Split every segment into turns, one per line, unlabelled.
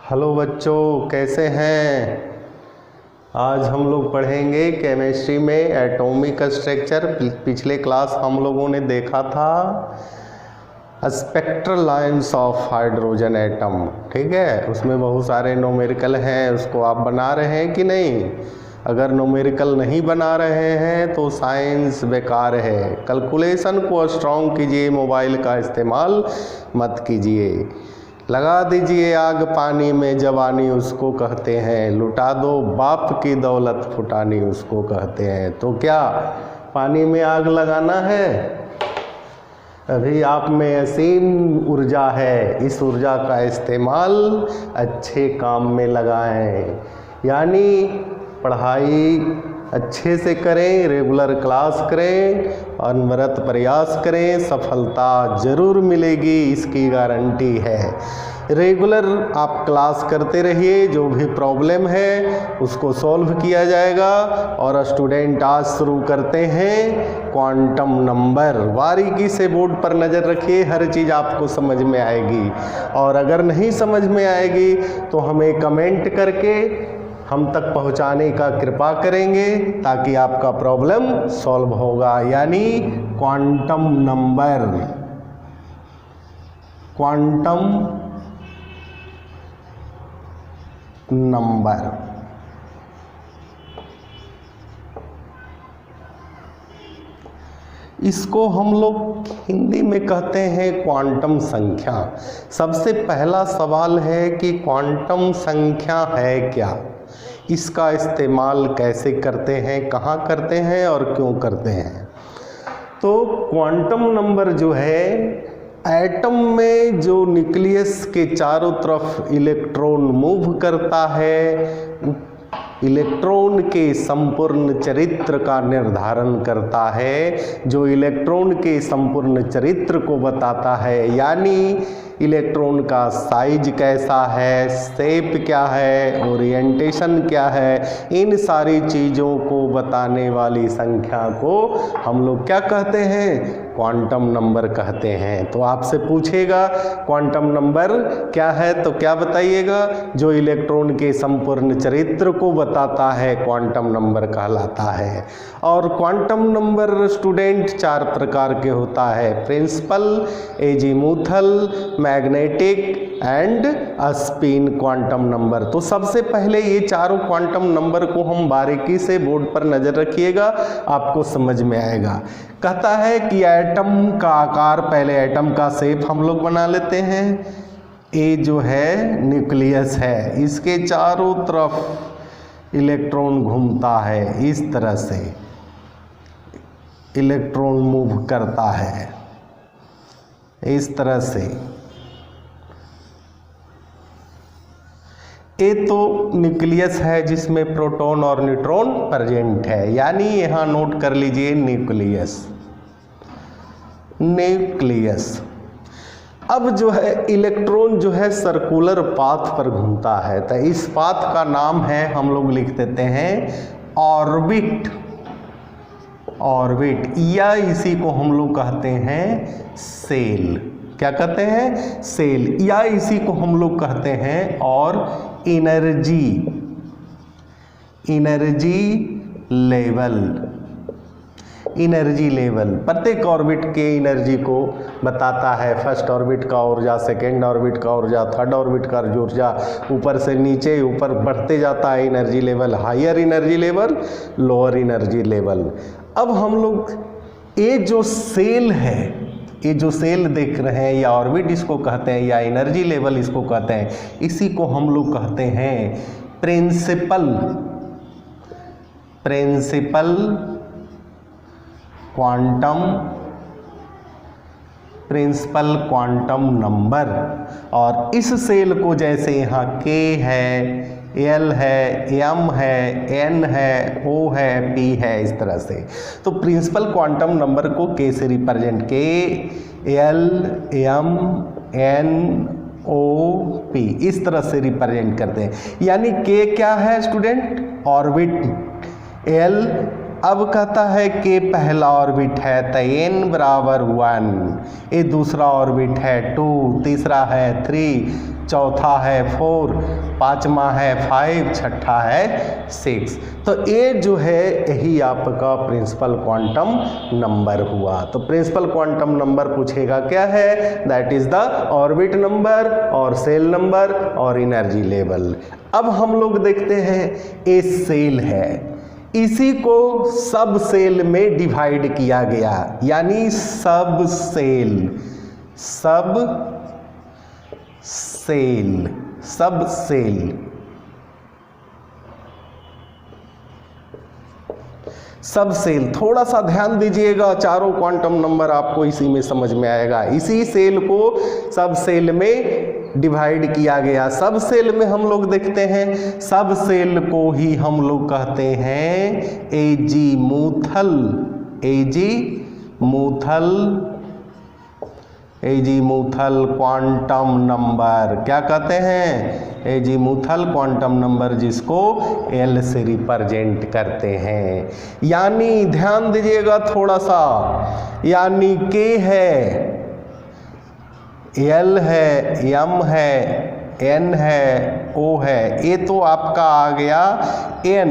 Hello बच्चों, कैसे हैं। आज हम लोग पढ़ेंगे केमिस्ट्री में एटॉमिक स्ट्रक्चर। पिछले क्लास हम लोगों ने देखा था spectral lines of hydrogen atom. ठीक है, उसमें बहुत सारे न्यूमेरिकल हैं, उसको आप बना रहे हैं कि नहीं। अगर न्यूमेरिकल नहीं बना रहे हैं तो साइंस बेकार है। कैलकुलेशन को स्ट्रॉन्ग कीजिए, मोबाइल का इस्तेमाल मत कीजिए। लगा दीजिए आग पानी में जवानी उसको कहते हैं, लुटा दो बाप की दौलत फुटानी उसको कहते हैं। तो क्या पानी में आग लगाना है? अभी आप में असीम ऊर्जा है, इस ऊर्जा का इस्तेमाल अच्छे काम में लगाएं। यानी पढ़ाई अच्छे से करें, रेगुलर क्लास करें, अनवरत प्रयास करें, सफलता ज़रूर मिलेगी, इसकी गारंटी है। रेगुलर आप क्लास करते रहिए, जो भी प्रॉब्लम है उसको सॉल्व किया जाएगा। और स्टूडेंट आज शुरू करते हैं क्वांटम नंबर। बारीकी से बोर्ड पर नज़र रखिए, हर चीज़ आपको समझ में आएगी। और अगर नहीं समझ में आएगी तो हमें कमेंट करके हम तक पहुंचाने का कृपा करेंगे, ताकि आपका प्रॉब्लम सॉल्व होगा। यानी क्वांटम नंबर, क्वांटम नंबर। इसको हम लोग हिंदी में कहते हैं क्वांटम संख्या। सबसे पहला सवाल है कि क्वांटम संख्या है क्या, इसका इस्तेमाल कैसे करते हैं, कहाँ करते हैं और क्यों करते हैं। तो क्वांटम नंबर जो है, एटम में जो न्यूक्लियस के चारों तरफ इलेक्ट्रॉन मूव करता है, इलेक्ट्रॉन के संपूर्ण चरित्र का निर्धारण करता है, जो इलेक्ट्रॉन के संपूर्ण चरित्र को बताता है। यानी इलेक्ट्रॉन का साइज कैसा है, शेप क्या है, ओरिएंटेशन क्या है, इन सारी चीज़ों को बताने वाली संख्या को हम लोग क्या कहते हैं? क्वांटम नंबर कहते हैं। तो आपसे पूछेगा क्वांटम नंबर क्या है, तो क्या बताइएगा? जो इलेक्ट्रॉन के संपूर्ण चरित्र को बताता है क्वांटम नंबर कहलाता है। और क्वांटम नंबर स्टूडेंट चार प्रकार के होता है: principal, azimuthal, magnetic and spin quantum number. तो सबसे पहले ये चारों क्वांटम नंबर को हम बारीकी से बोर्ड पर नज़र रखिएगा, आपको समझ में आएगा। कहता है कि एटम का आकार, पहले एटम का शेप हम लोग बना लेते हैं। ए जो है न्यूक्लियस है, इसके चारों तरफ इलेक्ट्रॉन घूमता है, इस तरह से इलेक्ट्रॉन मूव करता है, इस तरह से। ए तो न्यूक्लियस है जिसमें प्रोटॉन और न्यूट्रॉन प्रेजेंट है, यानी यहाँ नोट कर लीजिए न्यूक्लियस, न्यूक्लियस। अब जो है इलेक्ट्रॉन जो है सर्कुलर पाथ पर घूमता है, तो इस पाथ का नाम है, हम लोग लिख देते हैं ऑर्बिट। ऑर्बिट या इसी को हम लोग कहते हैं सेल। क्या कहते हैं? सेल। या इसी को हम लोग कहते हैं और energy, energy level. Energy level प्रत्येक ऑर्बिट के एनर्जी को बताता है। फर्स्ट ऑर्बिट का ऊर्जा, सेकेंड ऑर्बिट का ऊर्जा, थर्ड ऑर्बिट का ऊर्जा, ऊपर से नीचे ऊपर बढ़ते जाता है energy level. Higher energy level, lower energy level. अब हम लोग ये जो सेल है, ये जो सेल देख रहे हैं, या ऑर्बिट इसको कहते हैं, या एनर्जी लेवल इसको कहते हैं, इसी को हम लोग कहते हैं principal, principal quantum, principal quantum number. और इस सेल को जैसे यहाँ के है, एल है, एम है, एन है, ओ है, पी है, इस तरह से। तो प्रिंसिपल क्वांटम नंबर को के से रिप्रेजेंट, के, एल, एम, एन, ओ, पी, इस तरह से रिप्रेजेंट करते हैं। यानी के क्या है स्टूडेंट? ऑर्बिट। एल अब कहता है कि पहला ऑर्बिट है तो n बराबर 1, ये दूसरा ऑर्बिट है 2, तीसरा है 3, चौथा है 4, पांचवा है 5, छठा है 6। तो ये जो है यही आपका प्रिंसिपल क्वांटम नंबर हुआ। तो प्रिंसिपल क्वांटम नंबर पूछेगा क्या है, that is the orbit number और सेल नंबर और एनर्जी लेवल। अब हम लोग देखते हैं ये सेल है, इसी को सब सेल में डिवाइड किया गया, यानी सब सेल, सब सेल, सब सेल, सब सेल। थोड़ा सा ध्यान दीजिएगा, चारों क्वांटम नंबर आपको इसी में समझ में आएगा। इसी सेल को सब सेल में डिवाइड किया गया। सब सेल में हम लोग देखते हैं, सब सेल को ही हम लोग कहते हैं एजीमूथल, एजीमूथल, एजीमूथल क्वांटम नंबर। क्या कहते हैं, एजीमूथल क्वांटम नंबर, जिसको एल से रिप्रेजेंट करते हैं। यानी ध्यान दीजिएगा थोड़ा सा, यानी के है, एल है, एम है, एन है, ओ है, ये तो आपका आ गया एन,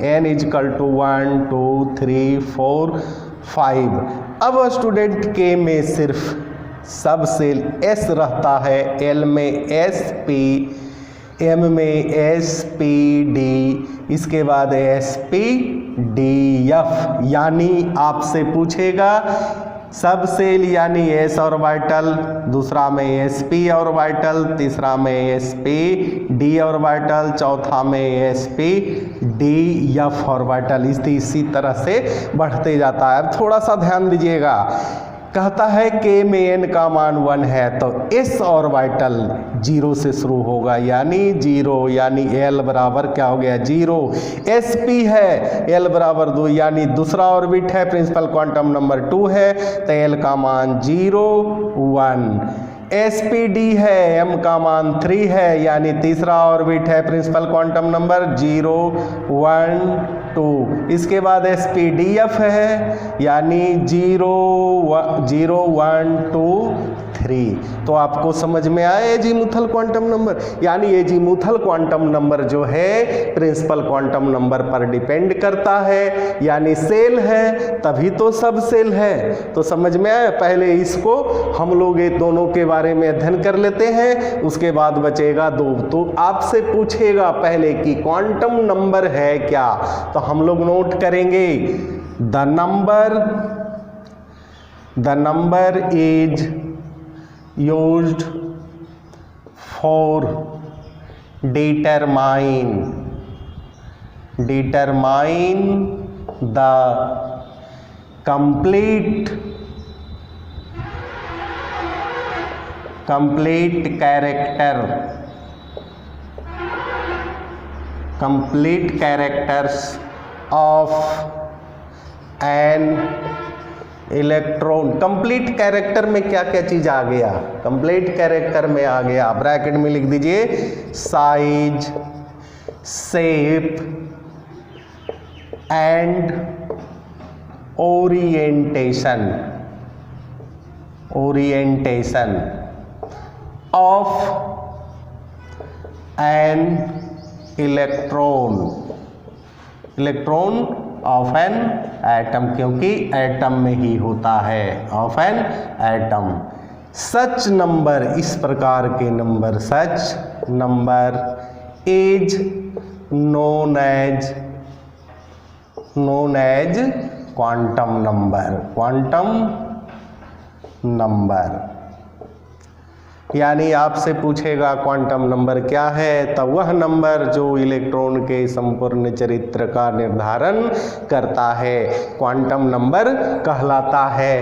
एन इजकल टू 1 2 3 4 5। अब स्टूडेंट के में सिर्फ सब सेल एस रहता है, एल में एस पी, एम में एस पी डी, इसके बाद एस पी डी एफ। यानी आपसे पूछेगा सब सेल यानी एस ऑर्बिटल, दूसरा में एस पी ऑर्बिटल, तीसरा में एस पी डी ऑर्बिटल, चौथा में S P D F orbital. इसी तरह से बढ़ते जाता है। अब थोड़ा सा ध्यान दीजिएगा, कहता है के में एन का मान 1 है तो एस ऑर्बिटल 0 से शुरू होगा, यानी 0, यानी एल बराबर क्या हो गया 0। एस पी है, एल बराबर 2, यानी दूसरा ऑर्बिट है, प्रिंसिपल क्वांटम नंबर 2 है तो एल का मान 0 1। एस पी डी है, एम का मान 3 है, यानी तीसरा ऑर्बिट है, प्रिंसिपल क्वांटम नंबर 0 1 2। इसके बाद एस पी डी एफ है, यानी 0 1 2 3। तो आपको समझ में आया एजीमूथल क्वांटम नंबर, यानी एजीमूथल क्वांटम नंबर जो है प्रिंसिपल क्वांटम नंबर पर डिपेंड करता है, यानी सेल है तभी तो सब सेल है। तो समझ में आया। पहले इसको हम लोग ये दोनों के बारे में अध्ययन कर लेते हैं, उसके बाद बचेगा 2। तो आपसे पूछेगा पहले कि क्वांटम नंबर है क्या, तो हम लोग नोट करेंगे the number is used for determine the complete characters of an electron. Complete character में क्या क्या चीज आ गया, कंप्लीट कैरेक्टर में आ गया, ब्रैकेट में लिख दीजिए size, shape and orientation of an electron of an atom, क्योंकि एटम में ही होता है, of an atom. Such number, इस प्रकार के number, such number is known as quantum number. यानी आपसे पूछेगा क्वांटम नंबर क्या है, तो वह नंबर जो इलेक्ट्रॉन के संपूर्ण चरित्र का निर्धारण करता है क्वांटम नंबर कहलाता है।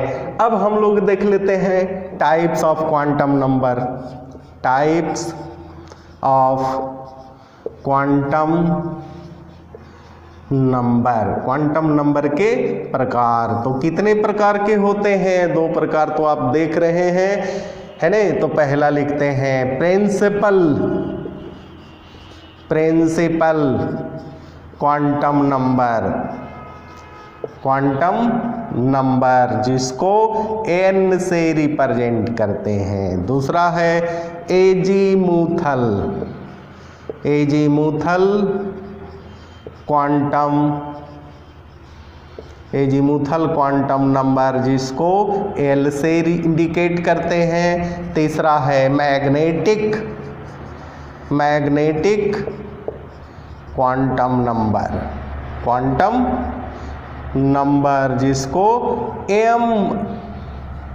अब हम लोग देख लेते हैं types of quantum number, types of quantum number, quantum number के प्रकार। तो कितने प्रकार के होते हैं, 2 प्रकार तो आप देख रहे हैं, है ना। तो पहला लिखते हैं principal quantum number, quantum number जिसको n से रिप्रेजेंट करते हैं। दूसरा है एजीमूथल, एजीमूथल क्वांटम नंबर जिसको L से इंडिकेट करते हैं। तीसरा है मैग्नेटिक क्वांटम नंबर जिसको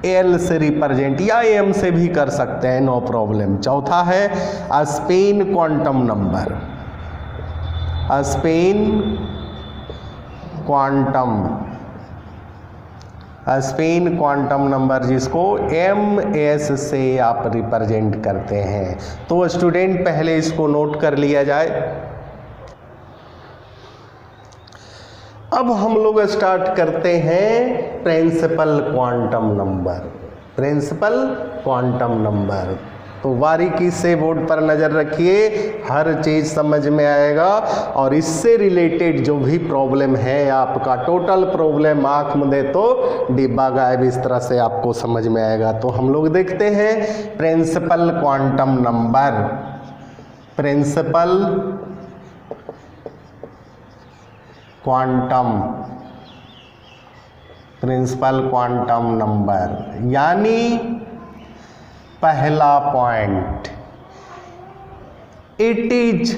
L से रिप्रेजेंट या M से भी कर सकते हैं, नो प्रॉब्लम। चौथा है spin quantum number, spin quantum number जिसको MS से आप रिप्रेजेंट करते हैं। तो स्टूडेंट पहले इसको नोट कर लिया जाए। अब हम लोग स्टार्ट करते हैं प्रिंसिपल क्वांटम नंबर। तो बारीकी से बोर्ड पर नज़र रखिए, हर चीज़ समझ में आएगा और इससे रिलेटेड जो भी प्रॉब्लम है आपका, टोटल प्रॉब्लम आँख मुदे तो डिब्बा गायब, इस तरह से आपको समझ में आएगा। तो हम लोग देखते हैं प्रिंसिपल क्वांटम नंबर यानी पहला point, it is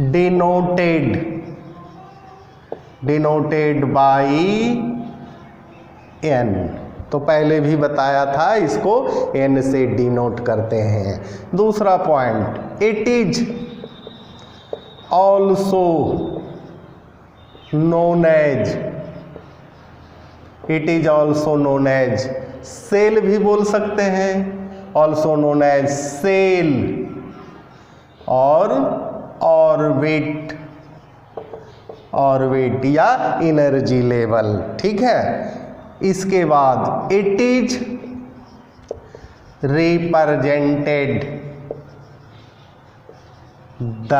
denoted by n। तो पहले भी बताया था, इसको n से डिनोट करते हैं। दूसरा point, it is also known as, shell भी बोल सकते हैं, ऑल्सो नोन एज सेल और ऑर्बिट या एनर्जी लेवल। ठीक है। इसके बाद it is represented the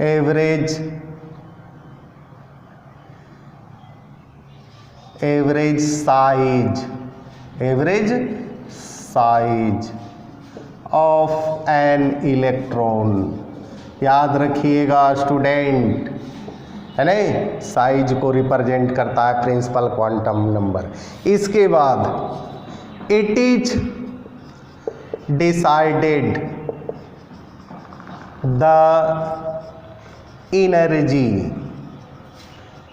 average size of an electron. याद रखिएगा स्टूडेंट, है नहीं, साइज को रिप्रेजेंट करता है प्रिंसिपल क्वांटम नंबर। इसके बाद it is decided the energy,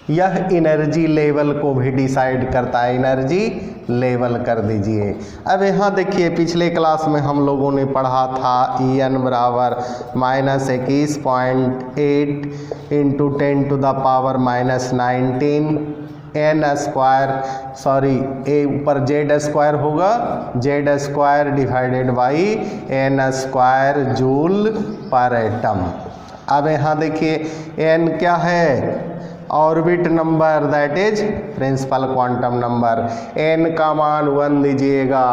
यह एनर्जी लेवल को भी डिसाइड करता है, एनर्जी लेवल कर दीजिए। अब यहाँ देखिए, पिछले क्लास में हम लोगों ने पढ़ा था En बराबर -21.8 इंटू 10⁻⁻19 n स्क्वायर, सॉरी ए ऊपर जेड स्क्वायर होगा, Z square divided by n square joule per atom. अब यहाँ देखिए n क्या है, orbit number, that is principal quantum number. n का मान 1 दीजिएगा,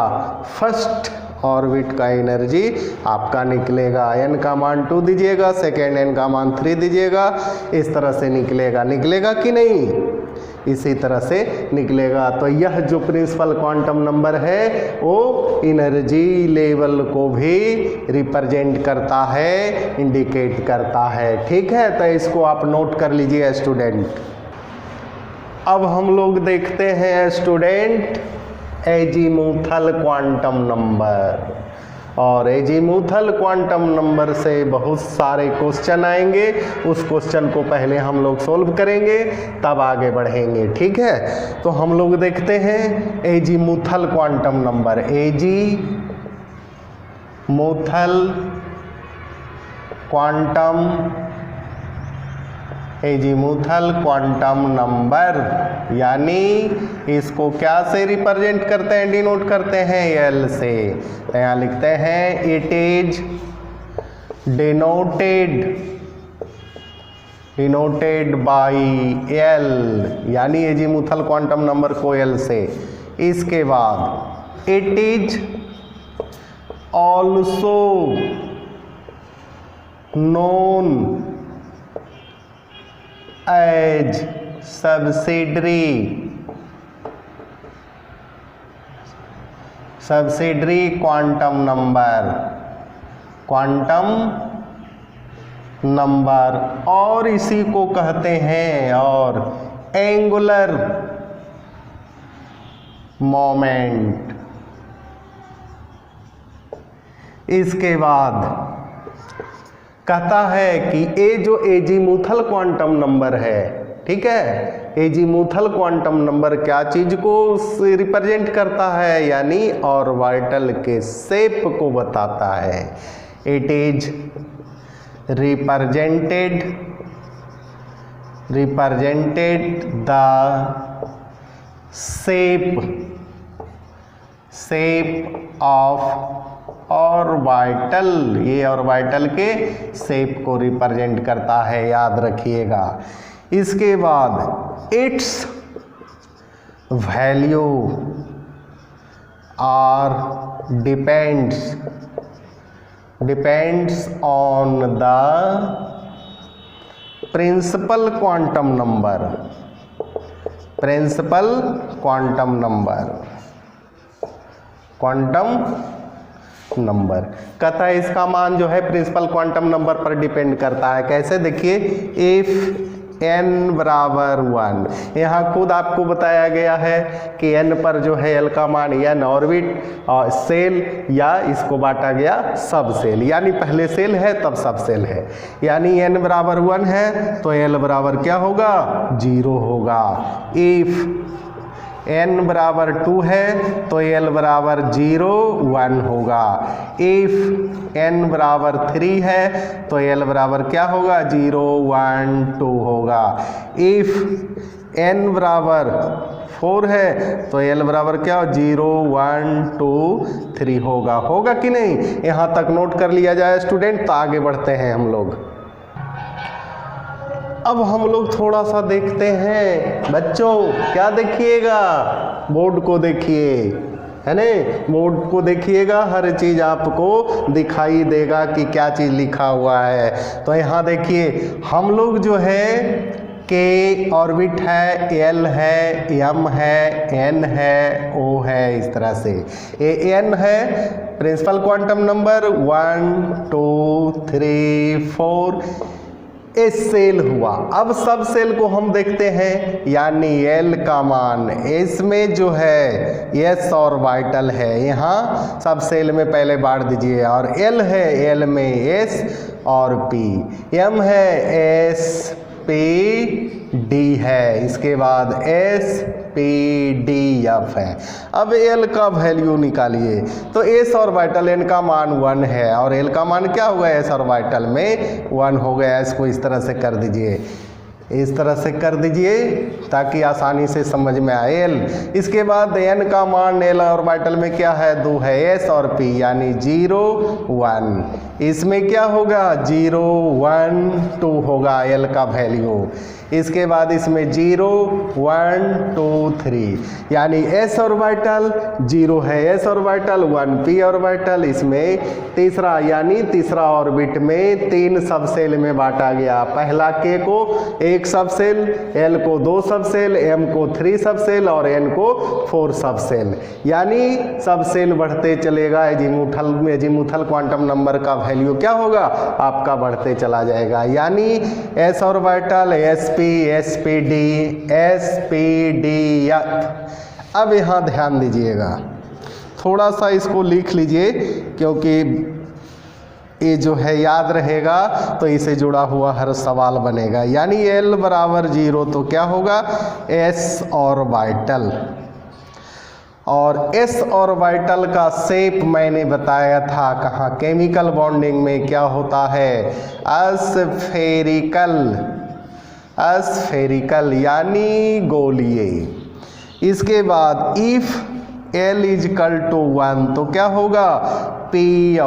फर्स्ट ऑर्बिट का एनर्जी आपका निकलेगा। n का मान 2 दीजिएगा, सेकेंड n का मान 3 दीजिएगा, इस तरह से निकलेगा कि नहीं, इसी तरह से निकलेगा। तो यह जो प्रिंसिपल क्वांटम नंबर है वो एनर्जी लेवल को भी रिप्रेजेंट करता है, इंडिकेट करता है। ठीक है, तो इसको आप नोट कर लीजिए स्टूडेंट। अब हम लोग देखते हैं स्टूडेंट एजीमूथल क्वांटम नंबर, और एजीमूथल क्वांटम नंबर से बहुत सारे क्वेश्चन आएंगे। उस क्वेश्चन को पहले हम लोग सोल्व करेंगे, तब आगे बढ़ेंगे। ठीक है, तो हम लोग देखते हैं एजीमूथल क्वांटम नंबर। एजीमूथल क्वांटम नंबर यानी इसको क्या से रिप्रेजेंट करते हैं, डिनोट करते हैं L से। तो यहाँ लिखते हैं it is denoted by L, यानी एजीमूथल क्वांटम नंबर को L से। इसके बाद it is also known as subsidiary quantum number और इसी को कहते हैं और एंगुलर मोमेंट। इसके बाद कहता है कि ये जो एजीमुथल क्वांटम नंबर है, ठीक है, एजीमुथल क्वांटम नंबर क्या चीज को रिप्रेजेंट करता है, यानी ऑर्बिटल के शेप को बताता है। It is represented the shape of orbital, ये ऑर्बिटल के शेप को रिप्रेजेंट करता है, याद रखिएगा। इसके बाद it's value are depends on the principal quantum number कहता है इसका मान जो है प्रिंसिपल क्वांटम नंबर पर डिपेंड करता है। कैसे, देखिए, इफ n बराबर 1, यहाँ खुद आपको बताया गया है कि n पर जो है l का मान n ऑर्बिट और सेल, या इसको बांटा गया सब सेल, यानी पहले सेल है तब सब सेल है, यानी n बराबर 1 है तो l बराबर क्या होगा, 0 होगा। इफ n बराबर 2 है तो l बराबर 0 1 होगा। इफ n बराबर 3 है तो l बराबर क्या होगा, 0 1 2 होगा। इफ n बराबर 4 है तो l बराबर क्या, 0 1 2 3 होगा कि नहीं। यहाँ तक नोट कर लिया जाए स्टूडेंट, तो आगे बढ़ते हैं हम लोग। अब हम लोग थोड़ा सा देखते हैं बच्चों, क्या देखिएगा, बोर्ड को देखिए, है ना, बोर्ड को देखिएगा, हर चीज़ आपको दिखाई देगा कि क्या चीज़ लिखा हुआ है। तो यहाँ देखिए, हम लोग जो है के ऑर्बिट है, एल है, एम है, एन है, ओ है, इस तरह से। ए एन है principal quantum number 1 2 3 4, S shell हुआ। अब सब सेल को हम देखते हैं, यानी एल का मान, एस में जो है एस ऑर्बिटल है, यहाँ सब सेल में पहले बांट दीजिए, और एल है, एल में एस और पी, एम है एस पी डी है, इसके बाद एस पी डी एफ है। अब एल का वैल्यू निकालिए, तो एस ऑर्बिटल एन का मान 1 है और एल का मान क्या होगा, एस ऑर्बिटल में 1 हो गया। इसको इस तरह से कर दीजिए, इस तरह से कर दीजिए ताकि आसानी से समझ में आए। एल, इसके बाद एन का मान एल ऑर्बिटल में क्या है, 2 है, एस और पी, यानी 0 1, इसमें क्या होगा, 0 1 2 होगा एल का वैल्यू। इसके बाद इसमें 0 1 2 3, यानी एस ऑर्बिटल 0 है, एस ऑर्बिटल 1 पी ऑर्बिटल, इसमें तीसरा, यानी तीसरा ऑर्बिट में 3 सब सेल में बांटा गया। पहला के को 1 सब सेल, एल को 2 सब सेल, एम को 3 सब सेल और एन को 4 सब सेल, यानी सब सेल बढ़ते चलेगा। एजीमुथल क्वांटम नंबर का वैल्यू क्या होगा, आपका बढ़ते चला जाएगा, यानी S orbital S P D F. अब यहाँ ध्यान दीजिएगा, थोड़ा सा इसको लिख लीजिए, क्योंकि ये जो है याद रहेगा तो इसे जुड़ा हुआ हर सवाल बनेगा। यानी एल बराबर 0 तो क्या होगा, एस ऑर्बिटल, और एस ऑर्बिटल का शेप मैंने बताया था कहाँ, केमिकल बॉन्डिंग में क्या होता है, अस्फेरिकल यानी गोलीय। इसके बाद इफ एल इजकल टू 1 तो क्या होगा, पी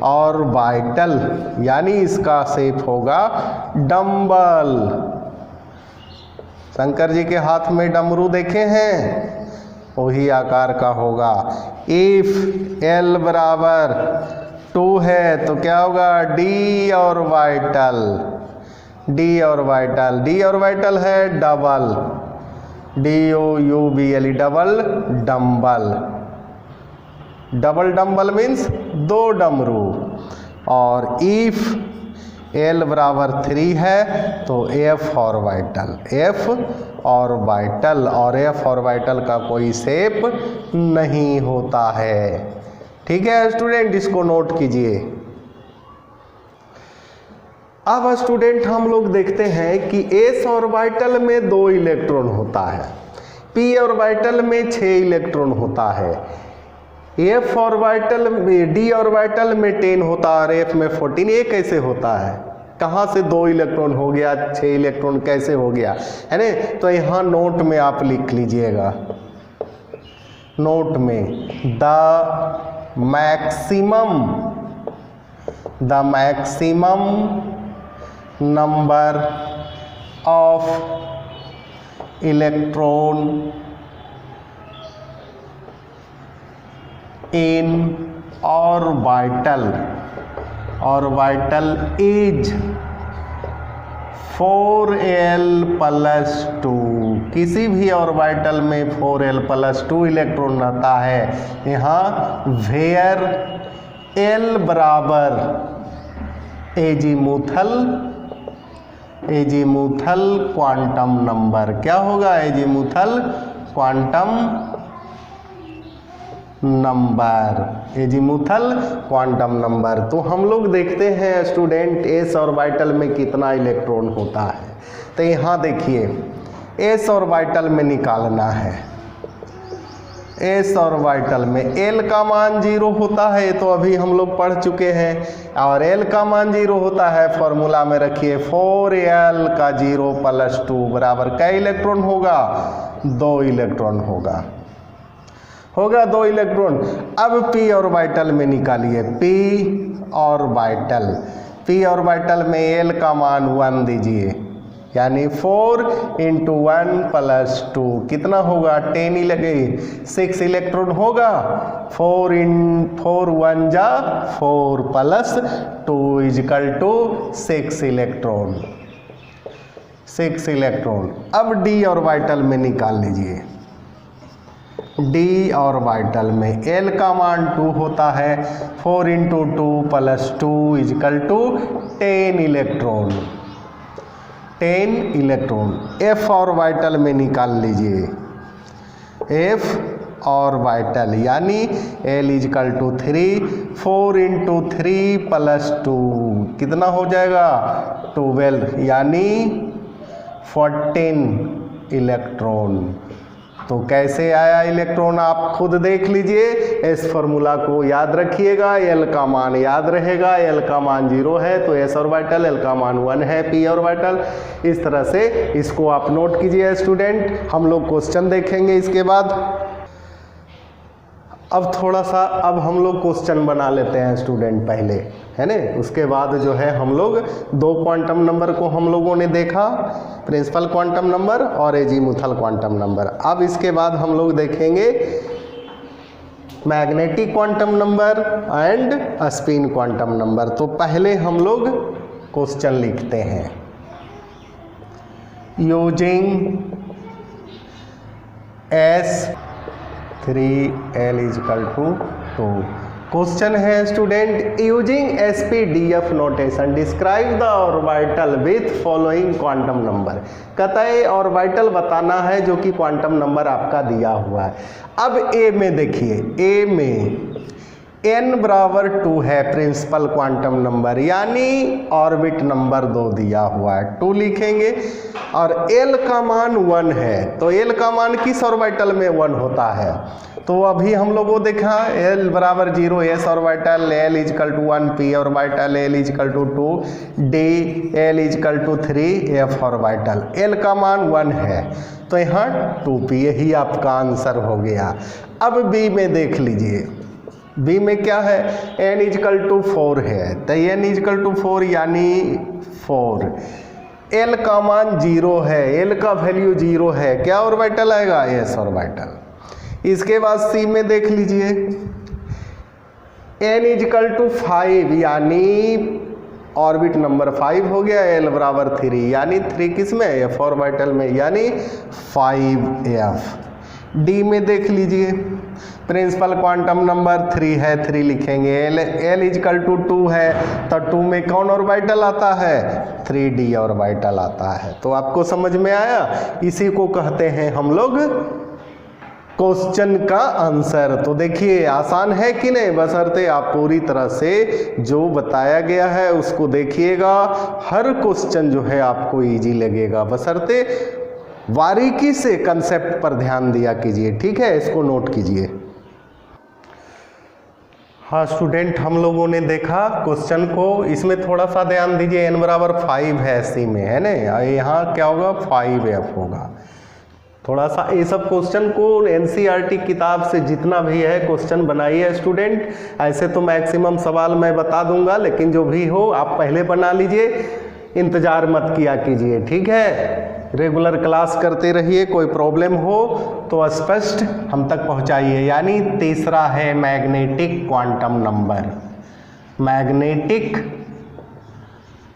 ऑर्बिटल, यानी इसका शेप होगा डम्बल। शंकर जी के हाथ में डमरू देखे हैं, वही आकार का होगा। इफ एल बराबर 2 है तो क्या होगा D orbital, D orbital, D orbital है double, DOUBLE double dumbbell, double dumbbell means 2 डमरू। और इफ L बराबर 3 है तो F ऑर्बिटल, F ऑर्बिटल, और F ऑर्बिटल का कोई शेप नहीं होता है। ठीक है स्टूडेंट, इसको नोट कीजिए। अब स्टूडेंट हम लोग देखते हैं कि S ऑर्बिटल में 2 इलेक्ट्रॉन होता है, P ऑर्बिटल में 6 इलेक्ट्रॉन होता है, F ऑर्बिटल में, D ऑर्बिटल में 10 होता है और F में 14। ये कैसे होता है? कहाँ से 2 इलेक्ट्रॉन हो गया, 6 इलेक्ट्रॉन कैसे हो गया, है ना? तो यहाँ नोट में आप लिख लीजिएगा, नोट में the maximum number of electron in orbital is 4l+2। किसी भी ऑर्बिटल में 4l+2 इलेक्ट्रॉन रहता है। यहाँ वेयर l बराबर एजीमुथल क्वांटम नंबर, क्या होगा azimuthal quantum number, azimuthal quantum number. तो हम लोग देखते हैं स्टूडेंट एस ऑर्बिटल में कितना इलेक्ट्रॉन होता है। तो यहाँ देखिए एस ऑर्बिटल में निकालना है, एस ऑर्बिटल में एल का मान 0 होता है, तो अभी हम लोग पढ़ चुके हैं, और एल का मान 0 होता है, फॉर्मूला में रखिए 4l का 0+2 बराबर क्या इलेक्ट्रॉन होगा, 2 इलेक्ट्रॉन होगा 2 इलेक्ट्रॉन। अब p ऑर्बिटल में निकालिए, p ऑर्बिटल में l का मान 1 दीजिए, यानी 4 × 1+2 कितना होगा, 10 ही लगे, 6 इलेक्ट्रॉन होगा। 4 1 जा 4 +2 = 6 इलेक्ट्रॉन, 6 इलेक्ट्रॉन। अब d ऑर्बिटल में निकाल लीजिए, d ऑर्बिटल में l का मान 2 होता है, 4 × 2+2 = 10 इलेक्ट्रॉन, 10 इलेक्ट्रॉन। f ऑर्बिटल में निकाल लीजिए, f ऑर्बिटल यानी l = 3, 4 × 3+2 कितना हो जाएगा, 12 यानी 14 इलेक्ट्रॉन। तो कैसे आया इलेक्ट्रॉन आप खुद देख लीजिए, इस फॉर्मूला को याद रखिएगा, एल का मान याद रहेगा, एल का मान 0 है तो एस ऑर्बिटल, एल का मान 1 है पी ऑर्बिटल। इस तरह से इसको आप नोट कीजिए स्टूडेंट। हम लोग क्वेश्चन देखेंगे इसके बाद। अब थोड़ा सा अब हम लोग क्वेश्चन बना लेते हैं स्टूडेंट पहले, है ना, उसके बाद जो है हम लोग 2 क्वांटम नंबर को हम लोगों ने देखा, प्रिंसिपल क्वांटम नंबर और एजीमुथल क्वांटम नंबर। अब इसके बाद हम लोग देखेंगे magnetic quantum number and spin quantum number. तो पहले हम लोग क्वेश्चन लिखते हैं, यूजिंग S3l = 2। क्वेश्चन है student, using SPDF notation describe the orbital with following quantum number. कहता है ऑर्बिटल बताना है जो कि क्वांटम नंबर आपका दिया हुआ है। अब ए में देखिए, ए में n बराबर 2 है प्रिंसिपल क्वांटम नंबर, यानी ऑर्बिट नंबर 2 दिया हुआ है, 2 लिखेंगे। और l का मान 1 है, तो l का मान किस ऑर्बिटल में 1 होता है, तो अभी हम लोगों देखा l बराबर 0 s orbital, l = 1 p orbital, l = 2 d, l = 3 f orbital. l का मान 1 है तो यहाँ 2p, यही आपका आंसर हो गया। अब b में देख लीजिए, b में क्या है, n = 4 है, तो n = 4 यानी 4, l का मान 0 है, l का वैल्यू 0 है, क्या ऑर्बिटल आएगा, s ऑर्बिटल। इसके बाद c में देख लीजिए, n इजकल टू 5 यानी ऑर्बिट नंबर 5 हो गया, l बराबर 3 यानी 3 किस में, f ऑर्बिटल में, यानी 5f। डी में देख लीजिए प्रिंसिपल क्वांटम नंबर 3 है, 3 लिखेंगे। l इजकल टू 2 है तो 2 में कौन ऑर्बिटल आता है, 3d ऑर्बिटल आता है। तो आपको समझ में आया, इसी को कहते हैं हम लोग क्वेश्चन का आंसर। तो देखिए आसान है कि नहीं, बशर्ते आप पूरी तरह से जो बताया गया है उसको देखिएगा, हर क्वेश्चन जो है आपको इजी लगेगा, बशर्ते बारीकी से कंसेप्ट पर ध्यान दिया कीजिए, ठीक है, इसको नोट कीजिए। हाँ स्टूडेंट, हम लोगों ने देखा क्वेश्चन को, इसमें थोड़ा सा ध्यान दीजिए, n बराबर 5 है सी में, है ना, यहाँ क्या होगा 5f होगा। थोड़ा सा ये सब क्वेश्चन को एनसीईआरटी किताब से जितना भी है क्वेश्चन बनाइए स्टूडेंट। ऐसे तो मैक्सिमम सवाल मैं बता दूंगा, लेकिन जो भी हो आप पहले बना लीजिए, इंतजार मत किया कीजिए, ठीक है। रेगुलर क्लास करते रहिए, कोई प्रॉब्लम हो तो स्पष्ट हम तक पहुंचाइए। यानी तीसरा है magnetic quantum number, magnetic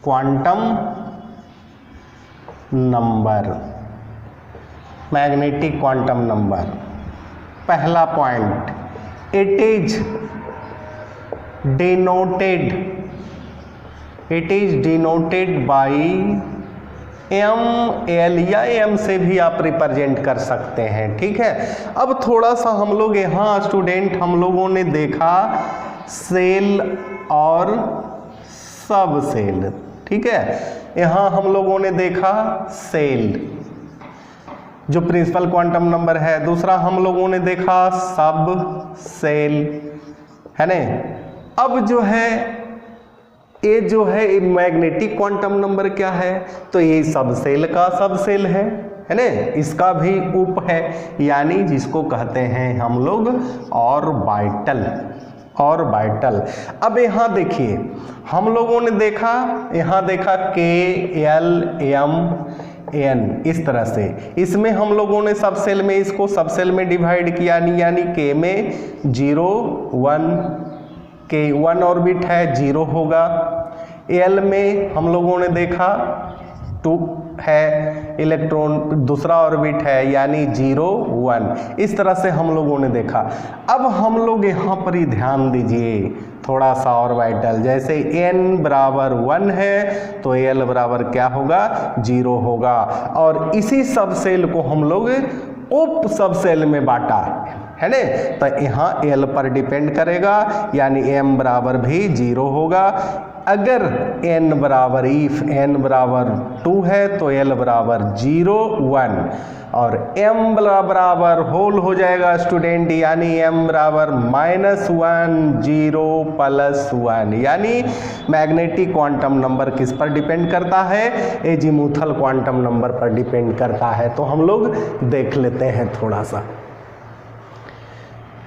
quantum number, magnetic quantum number. पहला point, it is denoted by ml, या m से भी आप रिप्रेजेंट कर सकते हैं, ठीक है। अब थोड़ा सा हम लोग यहाँ स्टूडेंट हम लोगों ने देखा सेल और सब सेल, ठीक है। यहाँ हम लोगों ने देखा सेल जो प्रिंसिपल क्वांटम नंबर है, दूसरा हम लोगों ने देखा सब सेल, है ना। अब जो है ये जो है मैग्नेटिक क्वांटम नंबर क्या है, तो ये सब सेल का सब सेल है ना, इसका भी उप है, यानी जिसको कहते हैं हम लोग ऑर्बिटल, ऑर्बिटल। अब यहाँ देखिए हम लोगों ने देखा, यहाँ देखा k l m n, इस तरह से, इसमें हम लोगों ने सब सेल में इसको सब सेल में डिवाइड किया, यानी k में 0 1, k 1 ऑर्बिट है 0 होगा, l में हम लोगों ने देखा 2 है इलेक्ट्रॉन, दूसरा ऑर्बिट है यानी 0 1, इस तरह से हम लोगों ने देखा। अब हम लोग यहाँ पर ही ध्यान दीजिए थोड़ा सा ऑर्बिटल, जैसे n बराबर 1 है तो l बराबर क्या होगा 0 होगा, और इसी सब सेल को हम लोग उप सब सेल में बांटा है ना, तो यहाँ l पर डिपेंड करेगा, यानी m बराबर भी 0 होगा। अगर n बराबर इफ n बराबर 2 है तो l बराबर 0 1, और m बराबर होल हो जाएगा स्टूडेंट, यानी m बराबर -1 0 +1, यानी मैग्नेटिक क्वांटम नंबर किस पर डिपेंड करता है, एजीमुथल क्वांटम नंबर पर डिपेंड करता है। तो हम लोग देख लेते हैं थोड़ा सा,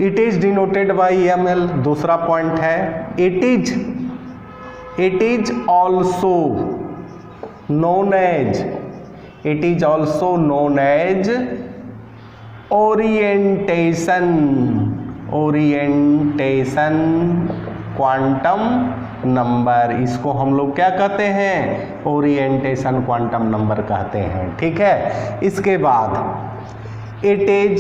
it is denoted by ml, दूसरा पॉइंट है it is also known as orientation quantum number, इसको हम लोग क्या कहते हैं, ओरिएंटेशन क्वांटम नंबर कहते हैं, ठीक है। इसके बाद it is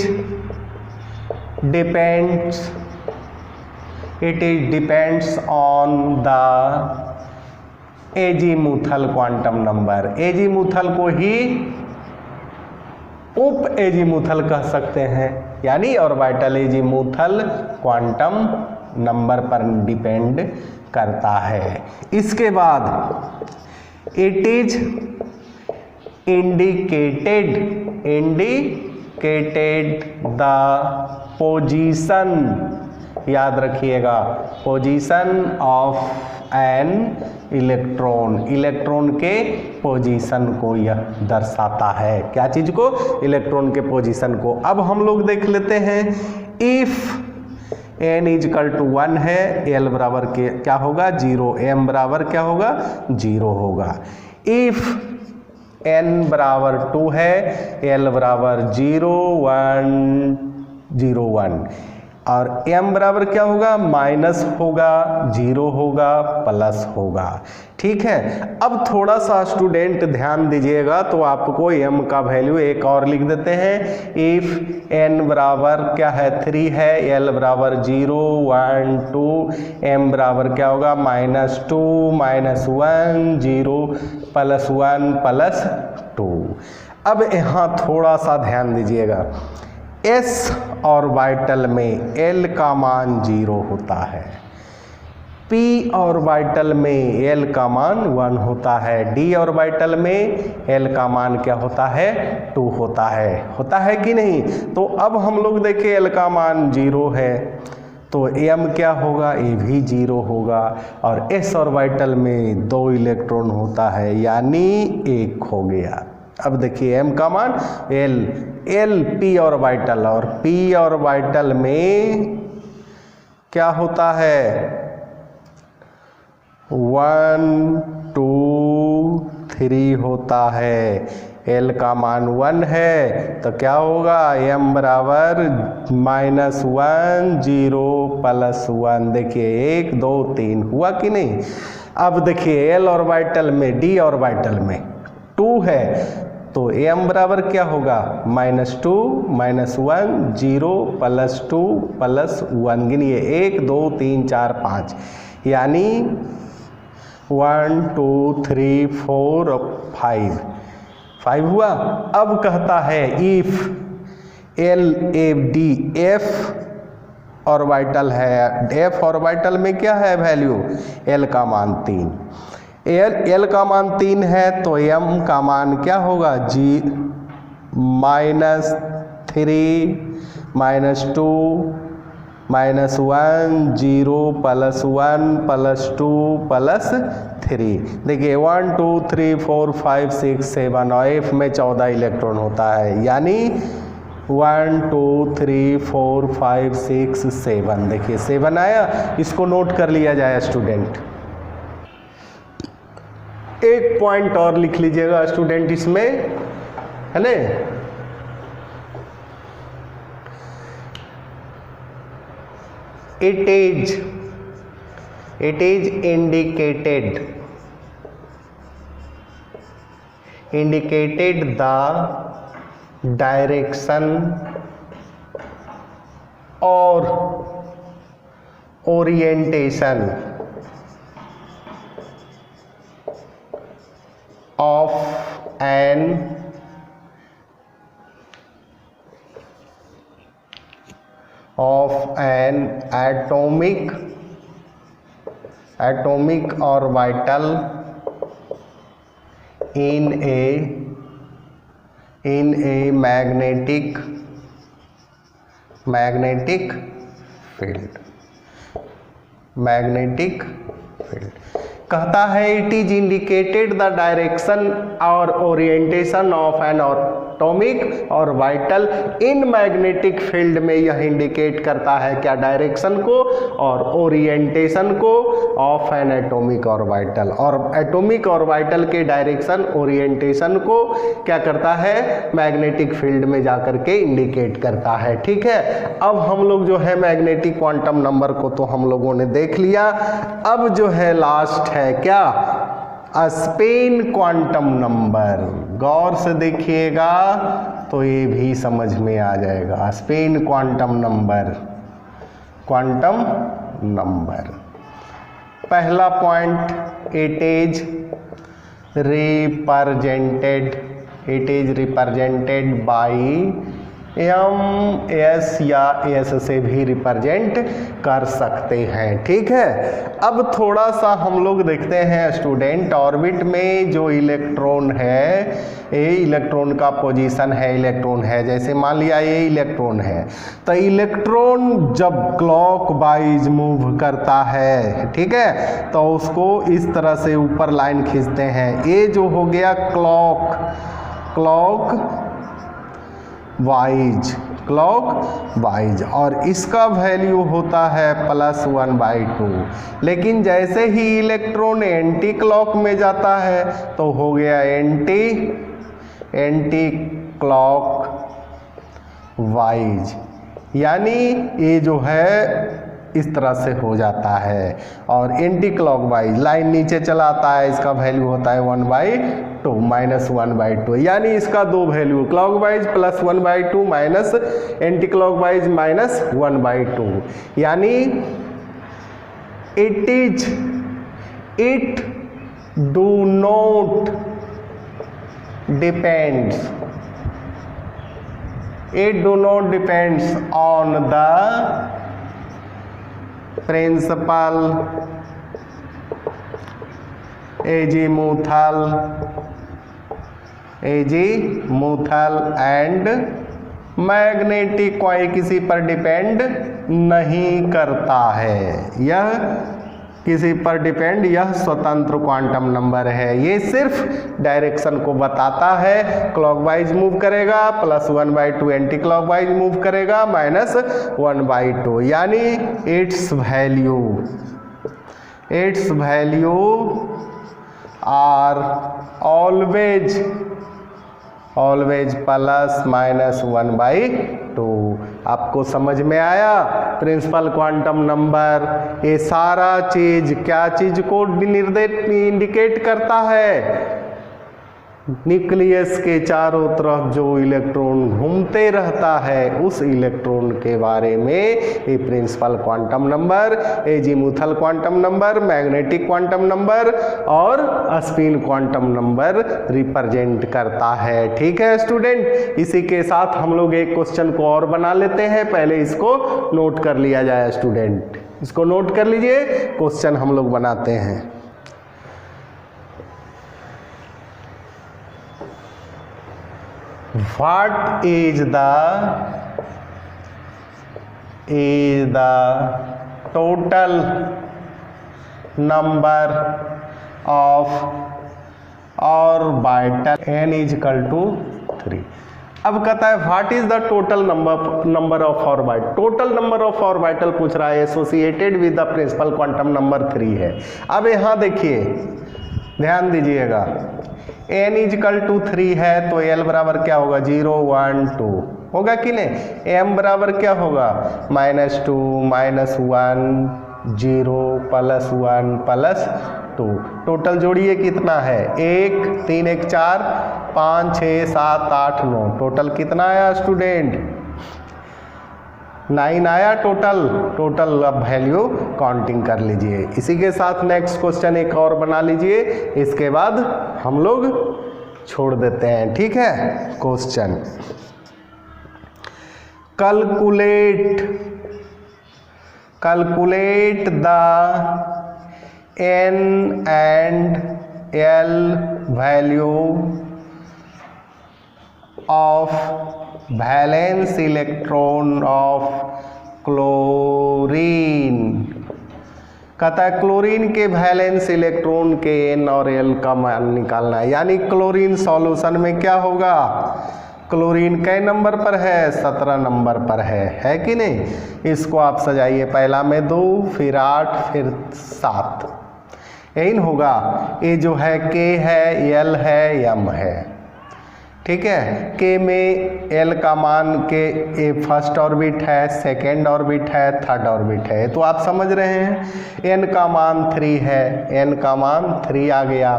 depends on the azimuthal quantum number, azimuthal को ही उप एजीमुथल कह सकते हैं, यानी ऑर्बिटल एजीमुथल क्वांटम नंबर पर डिपेंड करता है। इसके बाद it is indicated the position, याद रखिएगा, position of an electron, electron के पोजीशन को यह दर्शाता है, क्या चीज को, इलेक्ट्रॉन के पोजीशन को। अब हम लोग देख लेते हैं, इफ n इजकल टू 1 है, l बराबर के क्या होगा 0, m बराबर क्या होगा 0 होगा। इफ n बराबर 2 है, l बराबर 0 1 0 1, और m बराबर क्या होगा, माइनस होगा, जीरो होगा, प्लस होगा। ठीक है, अब थोड़ा सा स्टूडेंट ध्यान दीजिएगा, तो आपको m का वैल्यू एक और लिख देते हैं। इफ n बराबर क्या है 3 है, l बराबर 0 1 2, m बराबर क्या होगा -2 -1 0 +1 +2। अब यहाँ थोड़ा सा ध्यान दीजिएगा, s ऑर्बिटल में l का मान 0 होता है, p ऑर्बिटल में l का मान 1 होता है, d ऑर्बिटल में l का मान क्या होता है 2 होता है कि नहीं। तो अब हम लोग देखें l का मान 0 है तो m क्या होगा, ये भी 0 होगा, और s ऑर्बिटल में 2 इलेक्ट्रॉन होता है यानी 1 हो गया। अब देखिए m का मान l p ऑर्बिटल, और p ऑर्बिटल में क्या होता है 1 2 3 होता है, l का मान 1 है तो क्या होगा m बराबर -1 0 +1। देखिए 1 2 3 हुआ कि नहीं। अब देखिए l ऑर्बिटल में d ऑर्बिटल में 2 है तो m बराबर क्या होगा -2 -1 0 +2 +1। गिनिए 1 2 3 4 5 यानी 1 2 3 4 5 हुआ। अब कहता है if l a d f orbital है, f ऑर्बिटल में क्या है वैल्यू l का मान 3, l का मान 3 है तो m का मान क्या होगा -3 -2 -1 0 +1 +2 +3। देखिए 1 2 3 4 5 6 7 और f में 14 इलेक्ट्रॉन होता है यानी 1 2 3 4 5 6 7। देखिए 7 आया, इसको नोट कर लिया जाए स्टूडेंट। एक पॉइंट और लिख लीजिएगा स्टूडेंट इसमें, है ना, it is indicated the direction or orientation of an atomic orbital in a magnetic field। कहता है it is indicated the direction और orientation of an atomic orbital in magnetic field में। यह इंडिकेट करता है क्या, डायरेक्शन को और ओरिएंटेशन को ऑफ एन एटॉमिक ऑर्बिटल, और एटॉमिक ऑर्बिटल के डायरेक्शन ओरिएंटेशन को क्या करता है, मैग्नेटिक फील्ड में जाकर के इंडिकेट करता है। ठीक है, अब हम लोग जो है मैग्नेटिक क्वांटम नंबर को तो हम लोगों ने देख लिया। अब जो है लास्ट है क्या, स्पेन क्वांटम नंबर। गौर से देखिएगा तो ये भी समझ में आ जाएगा। स्पेन क्वांटम नंबर पहला point, it is represented by S या एस से भी रिप्रेजेंट कर सकते हैं। ठीक है, अब थोड़ा सा हम लोग देखते हैं स्टूडेंट, ऑर्बिट में जो इलेक्ट्रॉन है, ये इलेक्ट्रॉन का पोजीशन है, इलेक्ट्रॉन है, जैसे मान लिया ये इलेक्ट्रॉन है, तो इलेक्ट्रॉन जब क्लॉक वाइज मूव करता है, ठीक है, तो उसको इस तरह से ऊपर लाइन खींचते हैं। ये जो हो गया क्लॉक वाइज, और इसका वैल्यू होता है +1/2। लेकिन जैसे ही इलेक्ट्रॉन एंटी क्लॉक में जाता है तो हो गया एंटी क्लॉक वाइज। यानी ये जो है इस तरह से हो जाता है। और एंटी क्लॉकवाइज लाइन नीचे चलाता है, इसका वैल्यू होता है 1/2 माइनस 1/2, यानी इसका दो value clockwise plus 1/2 minus anti clockwise minus 1/2, यानी it do not depends on the principal azimuthal and magnetic coil किसी पर डिपेंड नहीं करता है, यह किसी पर डिपेंड, यह स्वतंत्र क्वांटम नंबर है। ये सिर्फ डायरेक्शन को बताता है, क्लॉकवाइज मूव करेगा प्लस 1/2, एंटी क्लॉकवाइज मूव करेगा माइनस 1/2, यानी it's value are always plus minus 1/2। आपको समझ में आया? प्रिंसिपल क्वांटम नंबर ये सारा चीज क्या चीज को इंडिकेट करता है? न्यूक्लियस के चारों तरफ जो इलेक्ट्रॉन घूमते रहता है उस इलेक्ट्रॉन के बारे में ये principal quantum number, azimuthal quantum number, magnetic quantum number और स्पिन क्वांटम नंबर रिप्रेजेंट करता है। ठीक है स्टूडेंट, इसी के साथ हम लोग एक क्वेश्चन को और बना लेते हैं। पहले इसको नोट कर लिया जाए स्टूडेंट, इसको नोट कर लीजिए, क्वेश्चन हम लोग बनाते हैं। What is the total number of orbital n is equal to 3? अब कहता है what is the total number of orbital. Total number of orbital पूछ रहा है, associated with the principal quantum number 3 है। अब यहां देखिए, ध्यान दीजिएगा, n इज इक्वल टू 3 है तो l बराबर क्या होगा 0 1 2 होगा कि नहीं, m बराबर क्या होगा -2 -1 0 +1 +2। टोटल जोड़िए कितना है 1 3 1 4 5 6 7 8 9, टोटल कितना आया स्टूडेंट 9 आया टोटल। अब वैल्यू काउंटिंग कर लीजिए। इसी के साथ नेक्स्ट क्वेश्चन एक और बना लीजिए, इसके बाद हम लोग छोड़ देते हैं। ठीक है, question calculate the n and l value of valence electron of chlorine. कहता है क्लोरीन के वैलेंस इलेक्ट्रॉन के n और l का मान निकालना है, यानी क्लोरीन सॉल्यूशन में क्या होगा, क्लोरीन कै नंबर पर है 17 नंबर पर है कि नहीं। इसको आप सजाइए, पहला में 2 फिर 8 फिर 7, यही होगा। ये जो है k है, l है, m है। ठीक है, k में l का मान के ए फर्स्ट ऑर्बिट है, सेकेंड ऑर्बिट है, थर्ड ऑर्बिट है, तो आप समझ रहे हैं। n का मान 3 है, n का मान 3 आ गया।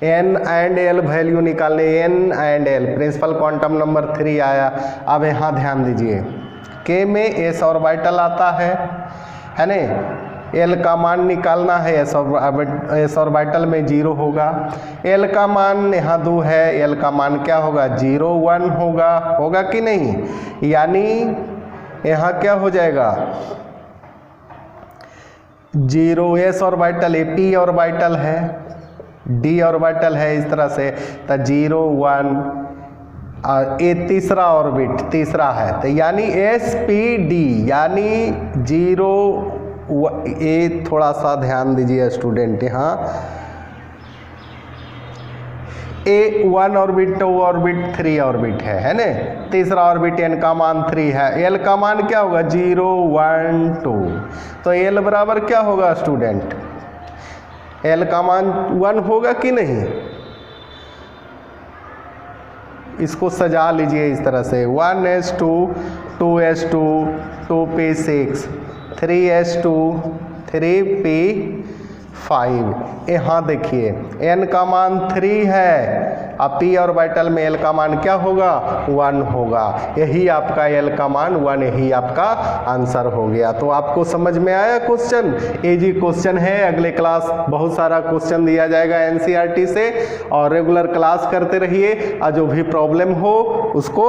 n एंड l वैल्यू निकालने, n and l principal quantum number 3 आया। अब यहाँ ध्यान दीजिए, k में s ऑर्बिटल आता है ना, l का मान निकालना है, s ऑर्बिटल में 0 होगा। l का मान यहाँ 2 है, l का मान क्या होगा 0 1 होगा कि नहीं, यानी यहाँ क्या हो जाएगा 0 s ऑर्बिटल, p ऑर्बिटल है, d ऑर्बिटल है, इस तरह से तो 0 1 ये तीसरा ऑर्बिट तीसरा है, तो यानी sp d यानी 0। ये थोड़ा सा ध्यान दीजिए स्टूडेंट, यहाँ ए 1 ऑर्बिट 2 ऑर्बिट 3 ऑर्बिट है ना, तीसरा ऑर्बिट n का मान 3 है, l का मान क्या होगा 0 1 2, तो l बराबर क्या होगा स्टूडेंट, l का मान 1 होगा कि नहीं। इसको सजा लीजिए इस तरह से 1s2 2s2 2p6 3s2 3p5। यहाँ देखिए n का मान 3 है, अब p ऑर्बिटल में l का मान क्या होगा 1 होगा। यही आपका l का मान 1, यही आपका आंसर हो गया। तो आपको समझ में आया क्वेश्चन, इजी क्वेश्चन है। अगले क्लास बहुत सारा क्वेश्चन दिया जाएगा एनसीईआरटी से, और रेगुलर क्लास करते रहिए। और जो भी प्रॉब्लम हो उसको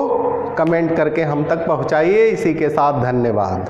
कमेंट करके हम तक पहुंचाइए। इसी के साथ धन्यवाद।